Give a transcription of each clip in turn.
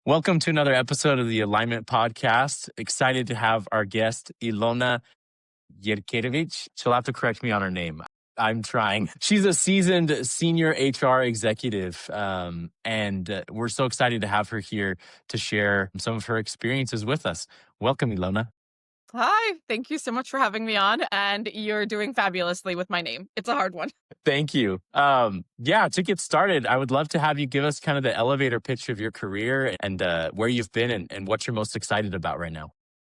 Welcome to another episode of the Alignment Podcast. Excited to have our guest, Ilona Jurkiewicz. She'll have to correct me on her name. I'm trying. She's a seasoned senior HR executive, and we're so excited to have her here to share some of her experiences with us. Welcome, Ilona. Hi, thank you so much for having me on, and you're doing fabulously with my name. It's a hard one. Thank you. Yeah, to get started, I would love to have you give us kind of the elevator pitch of your career and where you've been and what you're most excited about right now.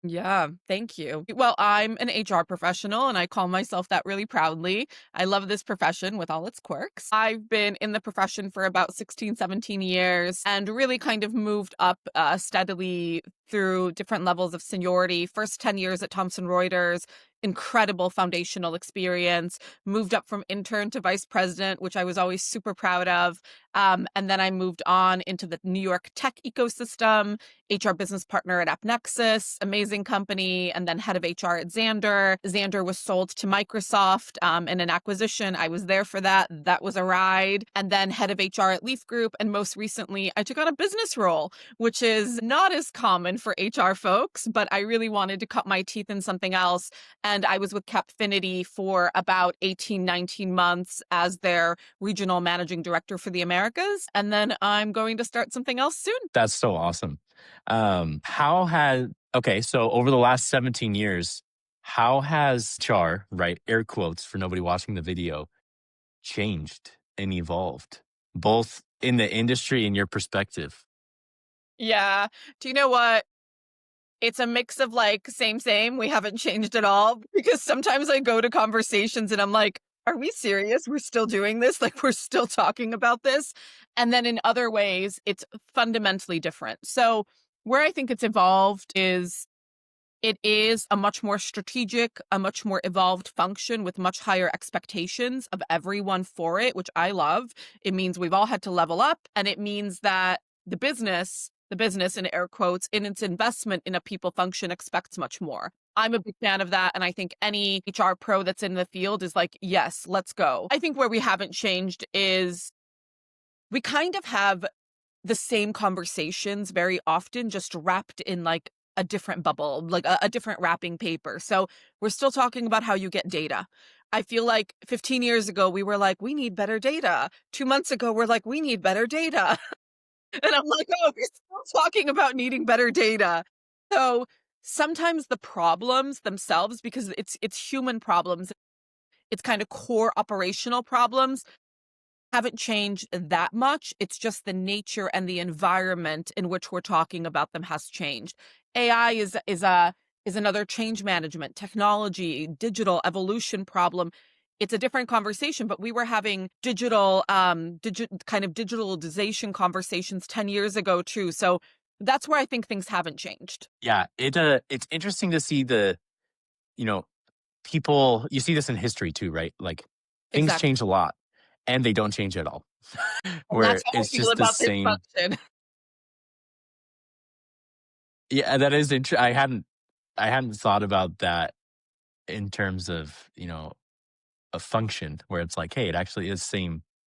Yeah, thank you. Well, I'm an HR professional and I call myself that really proudly. I love this profession with all its quirks. I've been in the profession for about 16, 17 years and really kind of moved up steadily through different levels of seniority. First 10 years at Thomson Reuters, incredible foundational experience. Moved up from intern to vice president, which I was always super proud of. And then I moved on into the New York tech ecosystem, HR business partner at AppNexus, amazing company, and then head of HR at Xandr. Xandr was sold to Microsoft in an acquisition. I was there for that. That was a ride. And then head of HR at Leaf Group. And most recently, I took on a business role, which is not as common for HR folks, but I really wanted to cut my teeth in something else. And I was with Capfinity for about 18, 19 months as their regional managing director for the Americas. And then I'm going to start something else soon. That's so awesome. So over the last 17 years, how has HR, right, air quotes for nobody watching the video, changed and evolved, both in the industry and your perspective? Yeah. Do you know what? It's a mix of like same, same. We haven't changed at all because sometimes I go to conversations and I'm like, are we serious? We're still doing this? Like we're still talking about this. And then in other ways, it's fundamentally different. So where I think it's evolved is it is a much more strategic, a much more evolved function with much higher expectations of everyone for it, which I love. It means we've all had to level up, and it means that the business in air quotes, in its investment in a people function expects much more. I'm a big fan of that. And I think any HR pro that's in the field is like, yes, let's go. I think where we haven't changed is we kind of have the same conversations very often, just wrapped in like a different bubble, like a different wrapping paper. So we're still talking about how you get data. I feel like 15 years ago, we were like, we need better data. 2 months ago, we're like, we need better data. And I'm like, oh, we're still talking about needing better data. So sometimes the problems themselves, because it's human problems, it's kind of core operational problems, haven't changed that much. It's just the nature and the environment in which we're talking about them has changed. AI is another change management, technology, digital evolution problem. It's a different conversation, but we were having kind of digitalization conversations 10 years ago too. So that's where I think things haven't changed. Yeah, it's interesting to see the, you know, people, you see this in history too, right? Like things Exactly. change a lot and they don't change at all. And that's Where how I it's feel just the about this same. function. Yeah, that is interesting. I hadn't thought about that in terms of, a function where it's like, hey, it actually is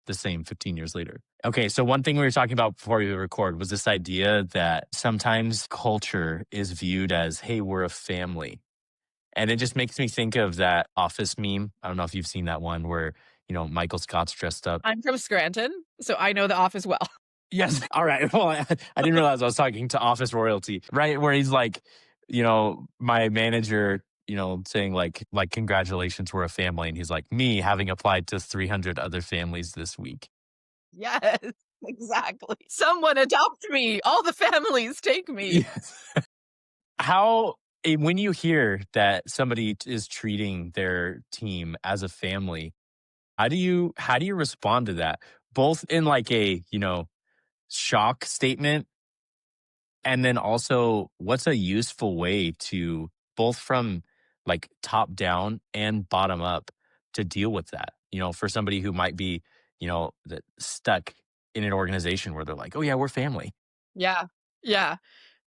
the same 15 years later. Okay, so one thing we were talking about before we record was this idea that sometimes culture is viewed as, hey, we're a family. And it just makes me think of that Office meme. I don't know if you've seen that one where, Michael Scott's dressed up. I'm from Scranton, so I know the office well. Yes. All right. Well, I didn't realize I was talking to Office royalty, right? Where he's like, my manager, saying like congratulations, we're a family, and he's like, me having applied to 300 other families this week. Yes, exactly. Someone adopt me. All the families take me. Yes. When you hear that somebody is treating their team as a family, how do you respond to that? Both in like a, shock statement, and then also, what's a useful way to both from like top down and bottom up to deal with that? For somebody who might be, stuck in an organization where they're like, oh, yeah, we're family. Yeah, yeah.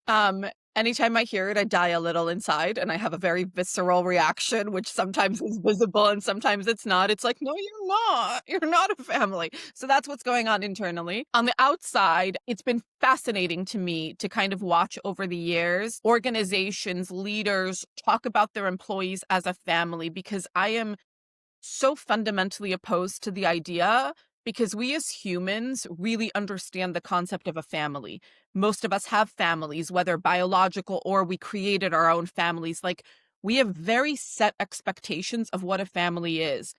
Um, Anytime I hear it, I die a little inside and I have a very visceral reaction, which sometimes is visible and sometimes it's not. It's like, no, you're not. You're not a family. So that's what's going on internally. On the outside, it's been fascinating to me to kind of watch over the years organizations, leaders talk about their employees as a family because I am so fundamentally opposed to the idea because we as humans really understand the concept of a family. Most of us have families, whether biological or we created our own families. Like we have very set expectations of what a family is.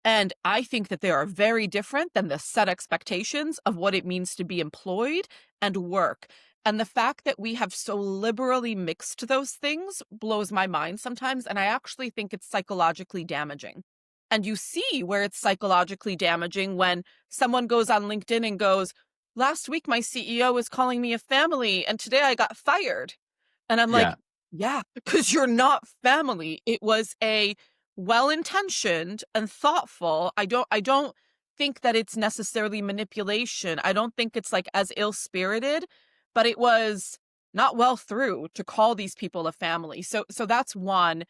And I think that they are very different than the set expectations of what it means to be employed and work. And the fact that we have so liberally mixed those things blows my mind sometimes. And I actually think it's psychologically damaging. And you see where it's psychologically damaging when someone goes on LinkedIn and goes, last week my CEO was calling me a family and today I got fired. And I'm like, Yeah. yeah, because you're not family. It was a well-intentioned and thoughtful. I don't think that it's necessarily manipulation. I don't think it's like as ill-spirited, but it was not well through to call these people a family. So that's one.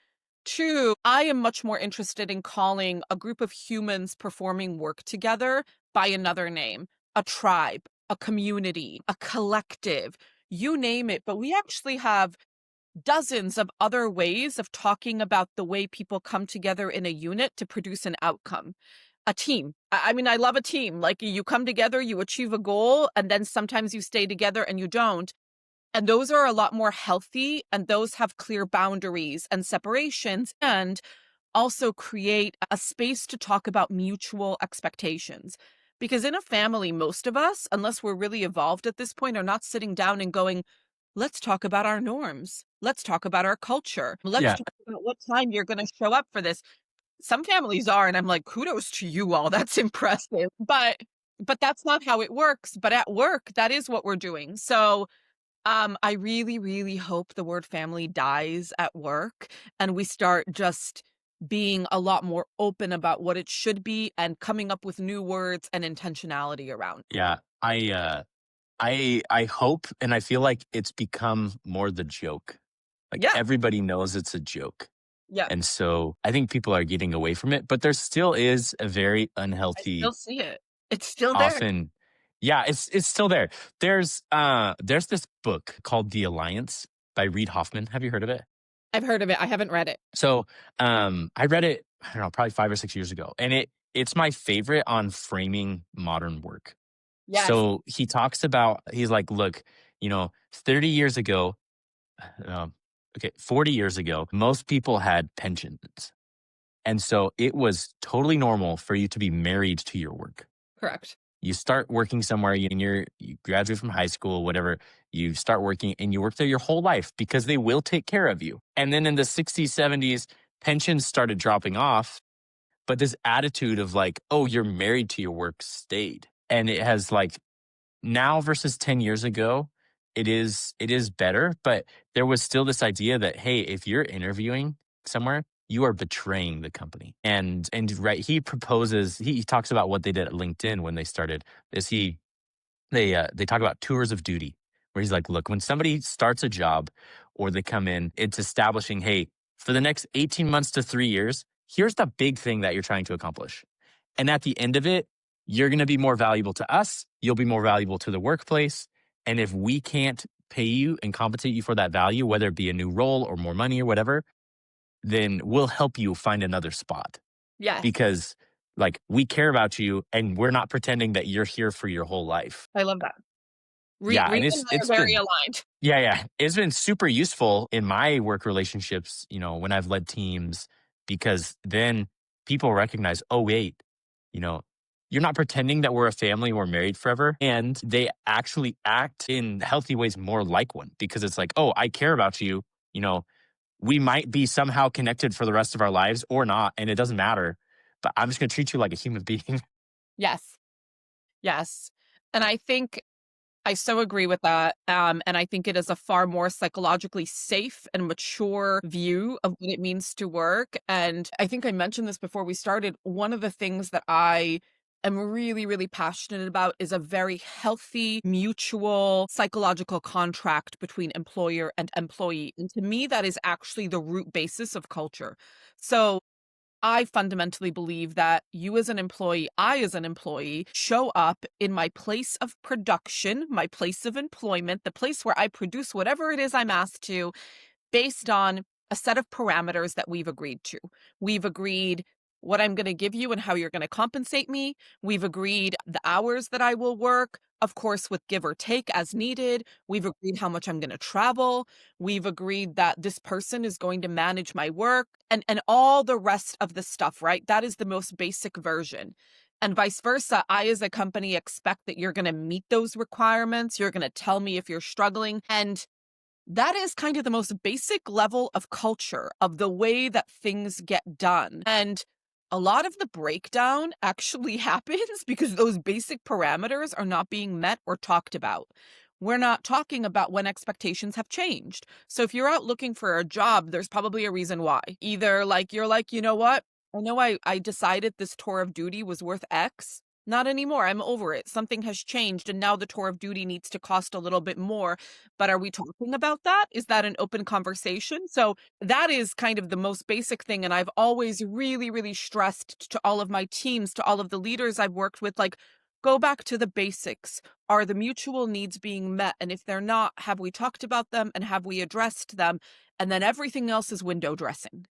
Two, I am much more interested in calling a group of humans performing work together by another name, a tribe, a community, a collective, you name it. But we actually have dozens of other ways of talking about the way people come together in a unit to produce an outcome. A team. I mean, I love a team. Like you come together, you achieve a goal, and then sometimes you stay together and you don't. And those are a lot more healthy, and those have clear boundaries and separations, and also create a space to talk about mutual expectations. Because in a family, most of us, unless we're really evolved at this point, are not sitting down and going, let's talk about our norms. Let's talk about our culture. Let's Yeah. talk about what time you're going to show up for this. Some families are, and I'm like, kudos to you all. That's impressive. But that's not how it works. But at work, that is what we're doing. So I really, really hope the word family dies at work and we start just being a lot more open about what it should be and coming up with new words and intentionality around. Yeah. I hope and I feel like it's become more the joke. Like Yeah. everybody knows it's a joke. Yeah. And so I think people are getting away from it, but there still is a very I still unhealthy see it. It's still there. often. Yeah, it's still there. There's this book called The Alliance by Reid Hoffman. Have you heard of it? I've heard of it. I haven't read it. So I read it, I don't know, probably 5 or 6 years ago. And it's my favorite on framing modern work. Yes. So he talks about, he's like, look, 30 years ago, um, okay, 40 years ago, most people had pensions. And so it was totally normal for you to be married to your work. Correct. You start working somewhere, you graduate from high school, whatever, you start working and you work there your whole life because they will take care of you. And then in the 60s, 70s, pensions started dropping off, but this attitude of like, oh, you're married to your work stayed. And it has like now versus 10 years ago, it is better, but there was still this idea that hey, if you're interviewing somewhere, you are betraying the company. And right, he proposes, he talks about what they did at LinkedIn when they started. Is he they talk about tours of duty, where he's like, look, when somebody starts a job or they come in, it's establishing, hey, for the next 18 months to 3 years, here's the big thing that you're trying to accomplish. And at the end of it, you're going to be more valuable to us. You'll be more valuable to the workplace. And if we can't pay you and compensate you for that value, whether it be a new role or more money or whatever, then we'll help you find another spot Yes. because like we care about you and we're not pretending that you're here for your whole life. I love that. Yeah. And Reed and I are it's very been, aligned. yeah, yeah. It's been super useful in my work relationships, when I've led teams, because then people recognize, oh, wait, you know, you're not pretending that we're a family, we're married forever. And they actually act in healthy ways more like one because it's like, oh, I care about you. You know, we might be somehow connected for the rest of our lives or not. And it doesn't matter. But I'm just going to treat you like a human being. Yes. Yes. And I think I so agree with that. And I think it is a far more psychologically safe and mature view of what it means to work. And I think I mentioned this before we started. One of the things that I am really, really passionate about is a very healthy, mutual, psychological contract between employer and employee. And to me, that is actually the root basis of culture. So I fundamentally believe that you as an employee, I as an employee, show up in my place of production, my place of employment, the place where I produce whatever it is I'm asked to, based on a set of parameters that we've agreed to. We've agreed what I'm going to give you and how you're going to compensate me. We've agreed the hours that I will work, of course, with give or take as needed. We've agreed how much I'm going to travel. We've agreed that this person is going to manage my work and all the rest of the stuff, right? That is the most basic version. And vice versa, I as a company expect that you're going to meet those requirements. You're going to tell me if you're struggling. And that is kind of the most basic level of culture, of the way that things get done. And a lot of the breakdown actually happens because those basic parameters are not being met or talked about. We're not talking about when expectations have changed. So if you're out looking for a job, there's probably a reason why. Either like you're like, you know what? I know I decided this tour of duty was worth X. Not anymore. I'm over it. Something has changed, and now the tour of duty needs to cost a little bit more. But are we talking about that? Is that an open conversation? So that is kind of the most basic thing. And I've always really, really stressed to all of my teams, to all of the leaders I've worked with, like, go back to the basics. Are the mutual needs being met? And if they're not, have we talked about them and have we addressed them? And then everything else is window dressing.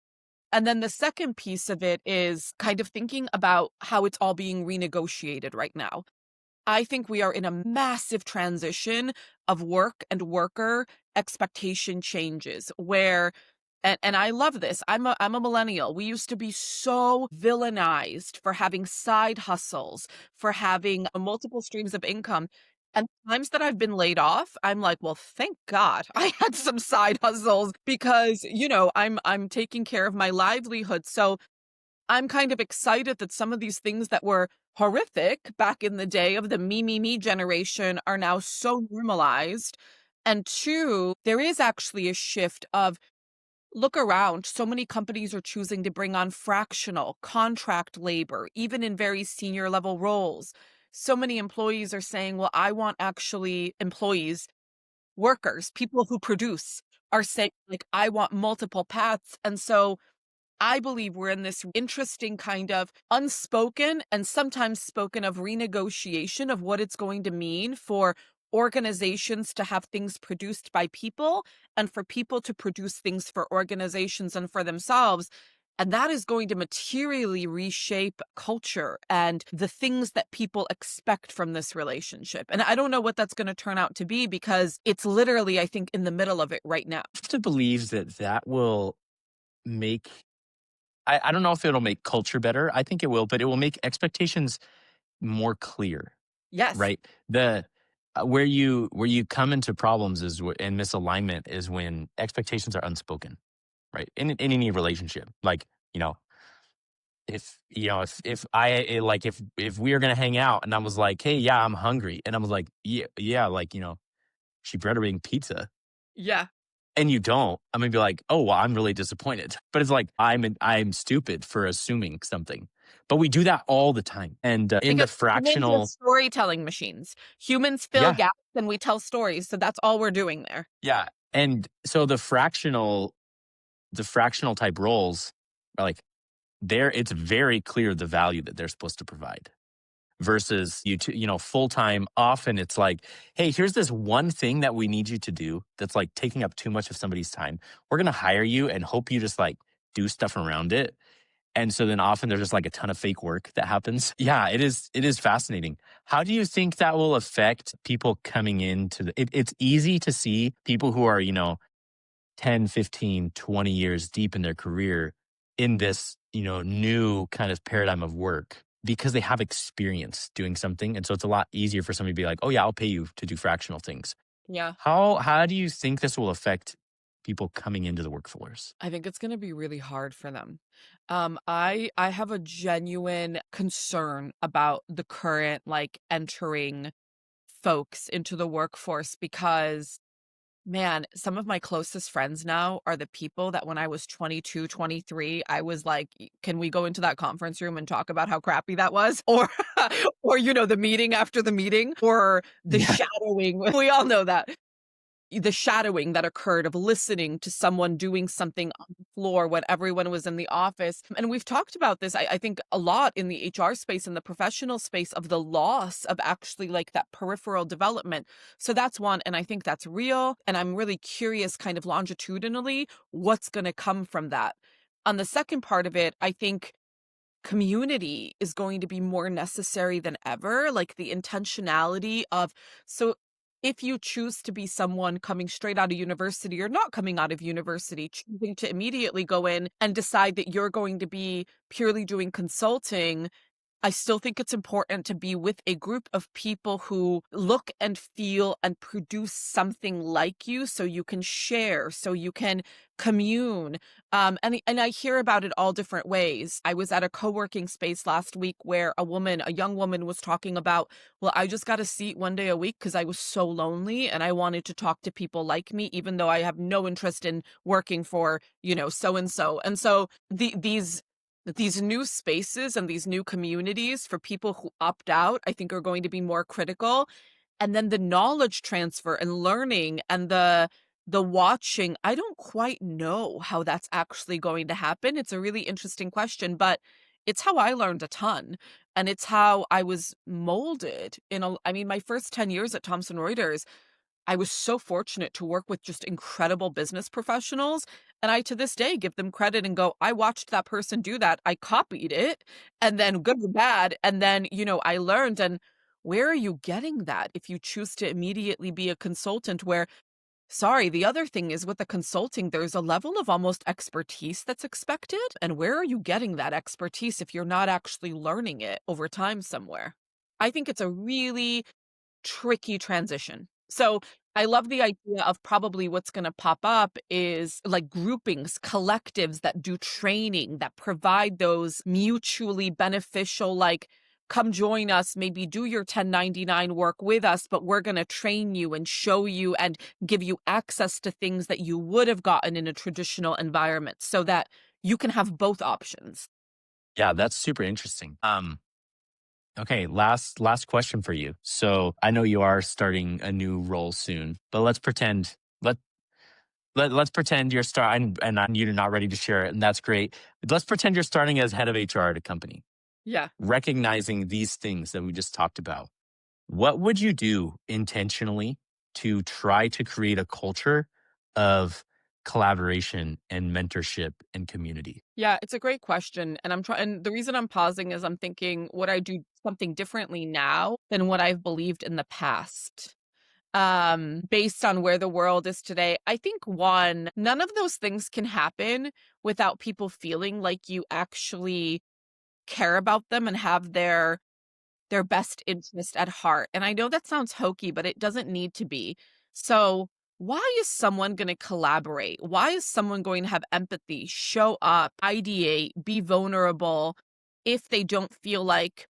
And then the second piece of it is kind of thinking about how it's all being renegotiated right now. I think we are in a massive transition of work and worker expectation changes where and I love this. I'm a millennial. We used to be so villainized for having side hustles, for having multiple streams of income. And times that I've been laid off, I'm like, well, thank God I had some side hustles because, I'm taking care of my livelihood. So I'm kind of excited that some of these things that were horrific back in the day of the me generation are now so normalized. And two, there is actually a shift of look around. So many companies are choosing to bring on fractional contract labor, even in very senior level roles. So many employees are saying, well, I want actually employees, workers, people who produce are saying, like, I want multiple paths. And so I believe we're in this interesting kind of unspoken and sometimes spoken of renegotiation of what it's going to mean for organizations to have things produced by people and for people to produce things for organizations and for themselves. And that is going to materially reshape culture and the things that people expect from this relationship. And I don't know what that's going to turn out to be because it's literally, I think, in the middle of it right now. I have to believe that that will make I don't know if it'll make culture better. I think it will, but it will make expectations more clear, Yes. right? The where you come into problems and misalignment is when expectations are unspoken, right? In any relationship, like you know, if we were gonna hang out and I was like, hey, yeah, I'm hungry, and I was like, yeah, like she better bring pizza, Yeah. and you don't, I'm gonna be like, "Oh, well, I'm really disappointed." But it's like, I'm stupid for assuming something. But we do that all the time. And, in Because the humans are fractional storytelling machines. Humans fill yeah, gaps and we tell stories, so that's all we're doing there. yeah. And so the fractional type roles are like, it's very clear the value that they're supposed to provide. Versus full time, often it's like, hey, here's this one thing that we need you to do that's like taking up too much of somebody's time. We're going to hire you and hope you just like do stuff around it. And so then often there's just like a ton of fake work that happens. Yeah, it is fascinating. How do you think that will affect people coming into it's easy to see people who are, 10, 15, 20 years deep in their career in this, new kind of paradigm of work because they have experience doing something. And so it's a lot easier for somebody to be like, oh yeah, I'll pay you to do fractional things. Yeah. How do you think this will affect people coming into the workforce? I think it's gonna be really hard for them. I have a genuine concern about the current, like, entering folks into the workforce because Man, some of my closest friends now are the people that when I was 22, 23, I was like, Can we go into that conference room and talk about how crappy that was?" Or, the meeting after the meeting, or the Yeah. shadowing. We all know that. The shadowing that occurred of listening to someone doing something on the floor when everyone was in the office. And we've talked about this, I think, a lot in the HR space and the professional space of the loss of actually like that peripheral development. So that's one. And I think that's real. And I'm really curious, kind of longitudinally, what's going to come from that. On the second part of it, I think community is going to be more necessary than ever, like the intentionality of, so if you choose to be someone coming straight out of university or not coming out of university, choosing to immediately go in and decide that you're going to be purely doing consulting, I still think it's important to be with a group of people who look and feel and produce something like you so you can share, so you can commune. And I hear about it all different ways. I was at a co-working space last week where a young woman was talking about, well, I just got a seat one day a week because I was so lonely and I wanted to talk to people like me, even though I have no interest in working for, so and so. And so these new spaces and these new communities for people who opt out, I think are going to be more critical. And then the knowledge transfer and learning and the watching, I don't quite know how that's actually going to happen. It's a really interesting question, but it's how I learned a ton. And it's how I was molded I mean, my first 10 years at Thomson Reuters, I was so fortunate to work with just incredible business professionals, and I, to this day, give them credit and go, "I watched that person do that, I copied it, and then good or bad, and then, I learned." And where are you getting that if you choose to immediately be a consultant where sorry, the other thing is with the consulting, there's a level of almost expertise that's expected, and where are you getting that expertise if you're not actually learning it over time somewhere? I think it's a really tricky transition. So I love the idea of probably what's going to pop up is like groupings, collectives that do training, that provide those mutually beneficial, like, come join us, maybe do your 1099 work with us, but we're going to train you and show you and give you access to things that you would have gotten in a traditional environment so that you can have both options. Yeah, that's super interesting. Okay, last question for you. So I know you are starting a new role soon, but let let's pretend you're you're not ready to share it, and that's great. Let's pretend you're starting as head of HR at a company, Yeah. recognizing these things that we just talked about. What would you do intentionally to try to create a culture of collaboration and mentorship and community? Yeah, it's a great question. And and the reason I'm pausing is I'm thinking, would I do something differently now than what I've believed in the past? Based on where the world is today, I think one, none of those things can happen without people feeling like you actually care about them and have their best interest at heart. And I know that sounds hokey, but it doesn't need to be. So, why is someone going to collaborate? Why is someone going to have empathy, show up, ideate, be vulnerable if they don't feel like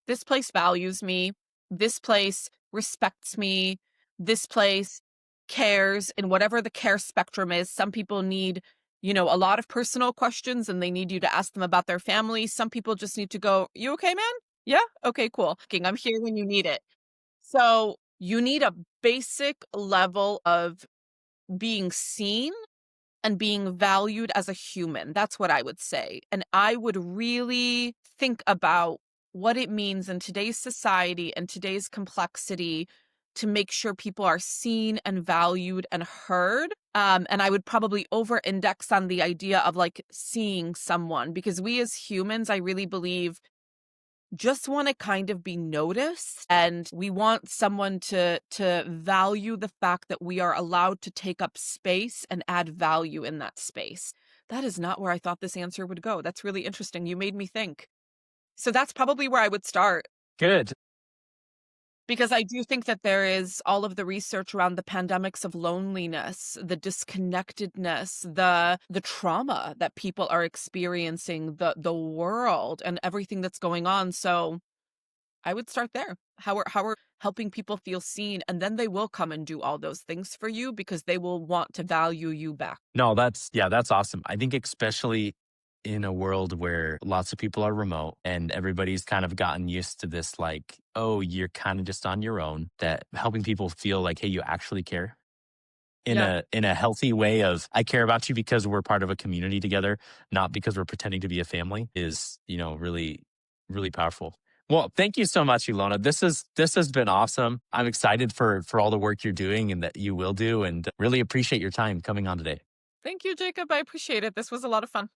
this place values me, this place respects me, this place cares in whatever the care spectrum is? Some people need, a lot of personal questions and they need you to ask them about their family. Some people just need to go, "You okay, man? Yeah? Okay, cool. I'm here when you need it." So you need a basic level of being seen and being valued as a human. That's what I would say. And I would really think about what it means in today's society and today's complexity to make sure people are seen and valued and heard. And I would probably over index on the idea of like seeing someone because we as humans, I really believe, just want to kind of be noticed and we want someone to value the fact that we are allowed to take up space and add value in that space. That is not where I thought this answer would go. That's really interesting. You made me think. So that's probably where I would start Good. because I do think that there is all of the research around the pandemics of loneliness, the disconnectedness, the trauma that people are experiencing, the world and everything that's going on. So I would start there. How are helping people feel seen, and then they will come and do all those things for you because they will want to value you back. No, that's awesome. I think especially in a world where lots of people are remote and everybody's kind of gotten used to this like, oh, you're kind of just on your own, that helping people feel like, hey, you actually care Yeah. in a healthy way of I care about you because we're part of a community together, not because we're pretending to be a family is, really, really powerful. Well, thank you so much, Ilona. This has been awesome. I'm excited for all the work you're doing and that you will do, and really appreciate your time coming on today. Thank you, Jacob. I appreciate it. This was a lot of fun.